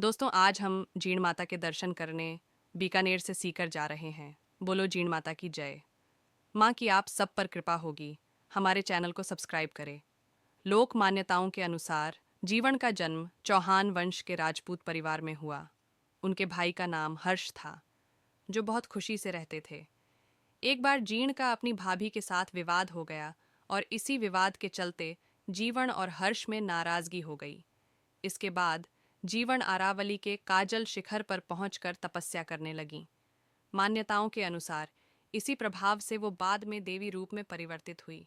दोस्तों, आज हम जीण माता के दर्शन करने बीकानेर से सीकर जा रहे हैं। बोलो जीण माता की जय। माँ की आप सब पर कृपा होगी। हमारे चैनल को सब्सक्राइब करें। लोक मान्यताओं के अनुसार जीवन का जन्म चौहान वंश के राजपूत परिवार में हुआ। उनके भाई का नाम हर्ष था, जो बहुत खुशी से रहते थे। एक बार जीण का अपनी भाभी के साथ विवाद हो गया और इसी विवाद के चलते जीवन और हर्ष में नाराजगी हो गई। इसके बाद जीवन अरावली के काजल शिखर पर पहुंचकर तपस्या करने लगी। मान्यताओं के अनुसार इसी प्रभाव से वो बाद में देवी रूप में परिवर्तित हुई।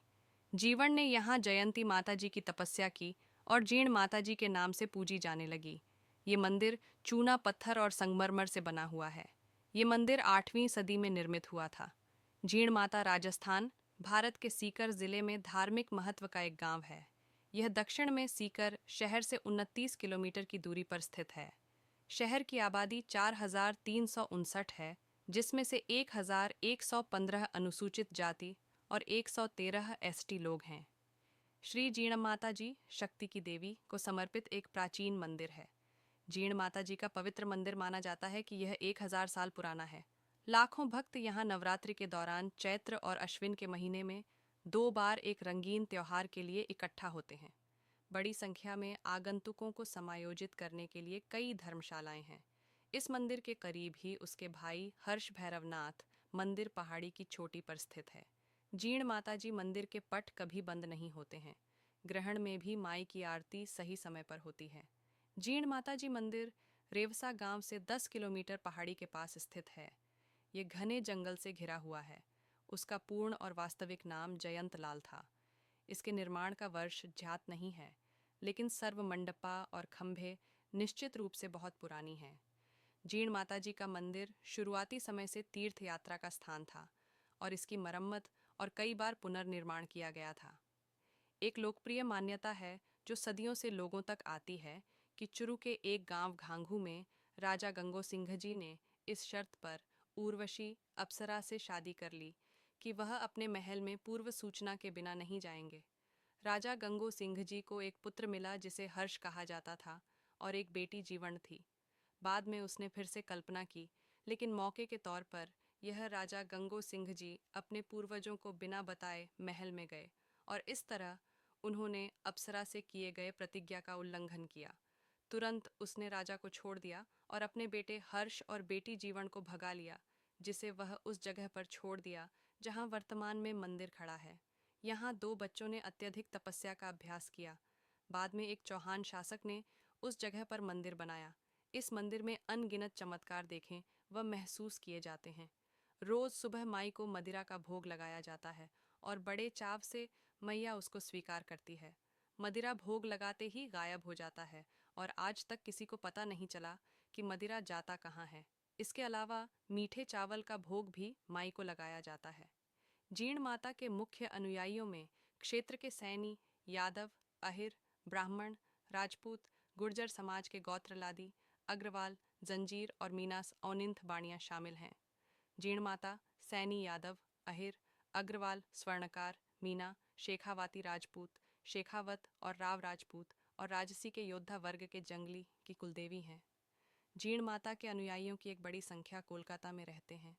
जीवन ने यहाँ जयंती माता जी की तपस्या की और जीण माता जी के नाम से पूजी जाने लगी। ये मंदिर चूना पत्थर और संगमरमर से बना हुआ है। ये मंदिर 8वीं सदी में निर्मित हुआ था। जीण माता राजस्थान, भारत के सीकर जिले में धार्मिक महत्व का एक गांव है। यह दक्षिण में सीकर शहर से 29 किलोमीटर की दूरी पर स्थित है। शहर की आबादी 4,359 है, जिसमें से 1,115 अनुसूचित जाति और 113 एसटी लोग हैं। श्री जीण माता जी, शक्ति की देवी, को समर्पित एक प्राचीन मंदिर है। जीण माता जी का पवित्र मंदिर माना जाता है कि यह 1,000 साल पुराना है। लाखों भक्त यहाँ नवरात्रि के दौरान चैत्र और अश्विन के महीने में 2 बार एक रंगीन त्योहार के लिए इकट्ठा होते हैं। बड़ी संख्या में आगंतुकों को समायोजित करने के लिए कई धर्मशालाएं हैं। इस मंदिर के करीब ही उसके भाई हर्ष भैरवनाथ मंदिर पहाड़ी की चोटी पर स्थित है। जीण माता जी मंदिर के पट कभी बंद नहीं होते हैं। ग्रहण में भी माई की आरती सही समय पर होती है। जीण माता जी मंदिर रेवसा गांव से 10 किलोमीटर पहाड़ी के पास स्थित है। ये घने जंगल से घिरा हुआ है। उसका पूर्ण और वास्तविक नाम जयंत लाल था। इसके निर्माण का वर्ष ज्ञात नहीं है, लेकिन सर्व मंडपा और खंभे निश्चित रूप से बहुत पुरानी हैं। जीण माता जी का मंदिर शुरुआती समय से तीर्थ यात्रा का स्थान था और इसकी मरम्मत और कई बार पुनर्निर्माण किया गया था। एक लोकप्रिय मान्यता है जो सदियों से लोगों तक आती है कि चुरू के एक गांव घांघू में राजा गंगो सिंह जी ने इस शर्त पर उर्वशी अप्सरा से शादी कर ली कि वह अपने महल में पूर्व सूचना के बिना नहीं जाएंगे। राजा गंगो सिंह जी को एक पुत्र मिला जिसे हर्ष कहा जाता था और एक बेटी जीवन थी। बाद में उसने फिर से कल्पना की, लेकिन मौके के तौर पर यह राजा गंगो सिंह जी अपने पूर्वजों को बिना बताए महल में गए और इस तरह उन्होंने अप्सरा से किए गए प्रतिज्ञा का उल्लंघन किया। तुरंत उसने राजा को छोड़ दिया और अपने बेटे हर्ष और बेटी जीवन को भगा लिया, जिसे वह उस जगह पर छोड़ दिया जहां वर्तमान में मंदिर खड़ा है। यहाँ 2 बच्चों ने अत्यधिक तपस्या का अभ्यास किया। बाद में एक चौहान शासक ने उस जगह पर मंदिर बनाया। इस मंदिर में अनगिनत चमत्कार देखें व महसूस किए जाते हैं। रोज सुबह माई को मदिरा का भोग लगाया जाता है और बड़े चाव से मैया उसको स्वीकार करती है। मदिरा भोग लगाते ही गायब हो जाता है और आज तक किसी को पता नहीं चला कि मदिरा जाता कहाँ है। इसके अलावा मीठे चावल का भोग भी माई को लगाया जाता है। जीण माता के मुख्य अनुयायियों में क्षेत्र के सैनी, यादव, अहिर, ब्राह्मण, राजपूत, गुर्जर समाज के गोत्रलादी, अग्रवाल, जंजीर और मीनास औनिंथ बाणियां शामिल हैं। जीण माता सैनी यादव, अहिर, अग्रवाल स्वर्णकार, मीना, शेखावाती राजपूत, शेखावत और राव राजपूत और राजसी के योद्धा वर्ग के जंगली की कुलदेवी हैं। जीण माता के अनुयायियों की एक बड़ी संख्या कोलकाता में रहते हैं।